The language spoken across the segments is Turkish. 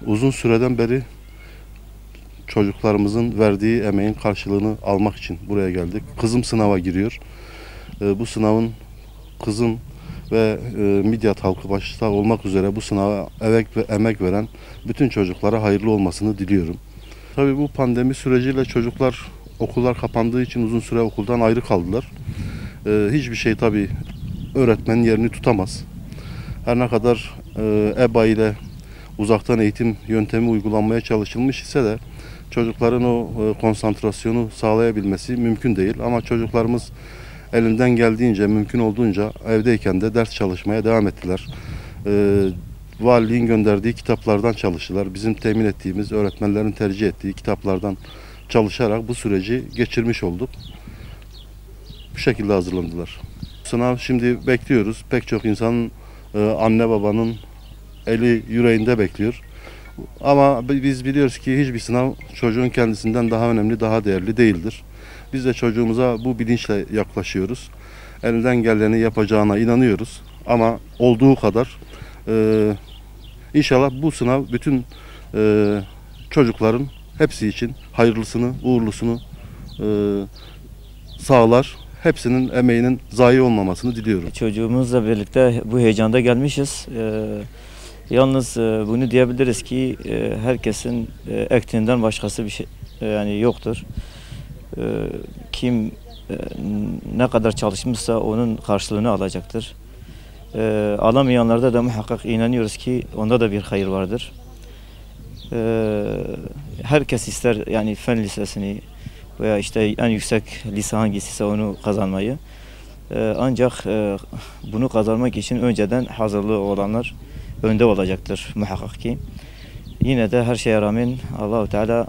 Uzun süreden beri çocuklarımızın verdiği emeğin karşılığını almak için buraya geldik. Kızım sınava giriyor. Bu sınavın kızım ve Midyat halkı başta olmak üzere bu sınava emek veren bütün çocuklara hayırlı olmasını diliyorum. Tabii bu pandemi süreciyle çocuklar okullar kapandığı için uzun süre okuldan ayrı kaldılar. Hiçbir şey tabii öğretmenin yerini tutamaz. Her ne kadar EBA ile uzaktan eğitim yöntemi uygulanmaya çalışılmış ise de çocukların o konsantrasyonu sağlayabilmesi mümkün değil. Ama çocuklarımız elinden geldiğince, mümkün olduğunca evdeyken de ders çalışmaya devam ettiler. Valiliğin gönderdiği kitaplardan çalıştılar. Bizim temin ettiğimiz, öğretmenlerin tercih ettiği kitaplardan çalışarak bu süreci geçirmiş olduk. Bu şekilde hazırlandılar. Sınav şimdi bekliyoruz. Pek çok insanın, anne babanın eli yüreğinde bekliyor. Ama biz biliyoruz ki hiçbir sınav çocuğun kendisinden daha önemli, daha değerli değildir. Biz de çocuğumuza bu bilinçle yaklaşıyoruz. Elinden geleni yapacağına inanıyoruz. Ama olduğu kadar inşallah bu sınav bütün çocukların hepsi için hayırlısını, uğurlusunu sağlar. Hepsinin emeğinin zayi olmamasını diliyorum. Çocuğumuzla birlikte bu heyecanda gelmişiz. Yalnız bunu diyebiliriz ki herkesin ektiğinden başkası bir şey yani yoktur. Kim ne kadar çalışmışsa onun karşılığını alacaktır. Alamayanlarda da muhakkak inanıyoruz ki onda da bir hayır vardır. Herkes ister yani fen lisesini veya işte en yüksek lise hangisiyse onu kazanmayı. Ancak bunu kazanmak için önceden hazırlığı olanlar önde olacaktır muhakkak ki. Yine de her şeye rağmen Allah-u Teala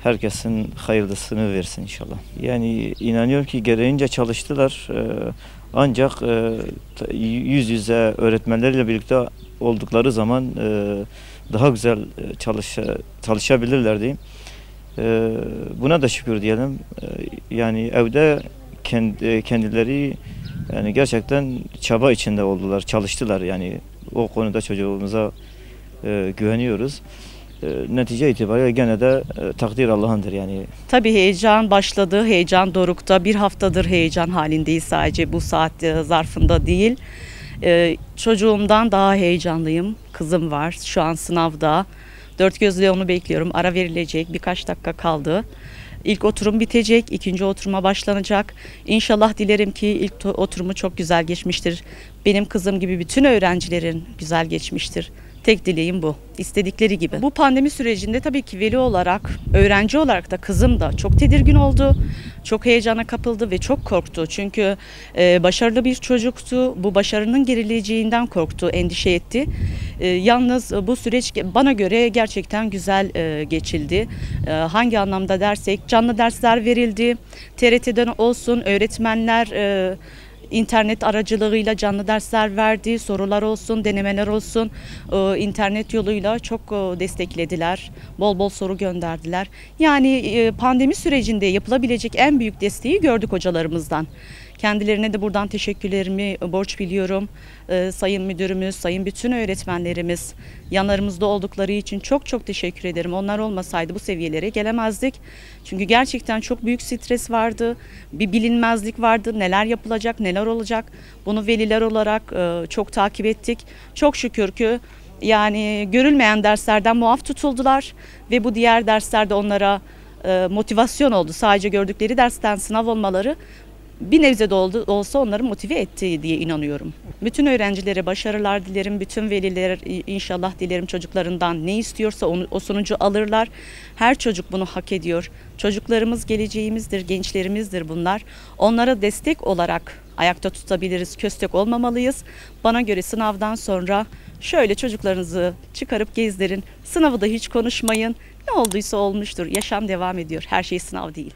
herkesin hayırlısını versin inşallah. Yani inanıyorum ki gereğince çalıştılar. Ancak yüz yüze öğretmenlerle birlikte oldukları zaman daha güzel çalışabilirlerdi. Buna da şükür diyelim. Yani evde kendileri yani gerçekten çaba içinde oldular, çalıştılar. Yani o konuda çocuğumuza güveniyoruz. Netice itibariyle gene de takdir Allah'ındır yani. Tabii heyecan başladı, heyecan dorukta. Bir haftadır heyecan halindeyiz, sadece bu saat zarfında değil. Çocuğumdan daha heyecanlıyım. Kızım var, şu an sınavda. Dört gözle onu bekliyorum. Ara verilecek, birkaç dakika kaldı. İlk oturum bitecek, ikinci oturuma başlanacak. İnşallah dilerim ki ilk oturumu çok güzel geçmiştir. Benim kızım gibi bütün öğrencilerin güzel geçmiştir. Tek dileğim bu. İstedikleri gibi. Bu pandemi sürecinde tabii ki veli olarak, öğrenci olarak da kızım da çok tedirgin oldu. Çok heyecana kapıldı ve çok korktu. Çünkü başarılı bir çocuktu. Bu başarının gerileceğinden korktu, endişe etti. Yalnız bu süreç bana göre gerçekten güzel geçildi. Hangi anlamda dersek, canlı dersler verildi. TRT'den olsun öğretmenler İnternet aracılığıyla canlı dersler verdi, sorular olsun, denemeler olsun, internet yoluyla çok desteklediler, bol bol soru gönderdiler. Yani pandemi sürecinde yapılabilecek en büyük desteği gördük hocalarımızdan. Kendilerine de buradan teşekkürlerimi borç biliyorum. Sayın müdürümüz, sayın bütün öğretmenlerimiz yanlarımızda oldukları için çok çok teşekkür ederim. Onlar olmasaydı bu seviyelere gelemezdik. Çünkü gerçekten çok büyük stres vardı, bir bilinmezlik vardı. Neler yapılacak, neler olacak? Bunu veliler olarak çok takip ettik. Çok şükür ki yani görülmeyen derslerden muaf tutuldular ve bu diğer derslerde onlara motivasyon oldu. Sadece gördükleri dersten sınav olmaları bir nebze de olsa onları motive etti diye inanıyorum. Bütün öğrencilere başarılar dilerim, bütün veliler inşallah dilerim çocuklarından ne istiyorsa o sonucu alırlar. Her çocuk bunu hak ediyor. Çocuklarımız geleceğimizdir, gençlerimizdir bunlar. Onlara destek olarak ayakta tutabiliriz, köstek olmamalıyız. Bana göre sınavdan sonra şöyle çocuklarınızı çıkarıp gezdirin, sınavı da hiç konuşmayın. Ne olduysa olmuştur, yaşam devam ediyor, her şey sınav değil.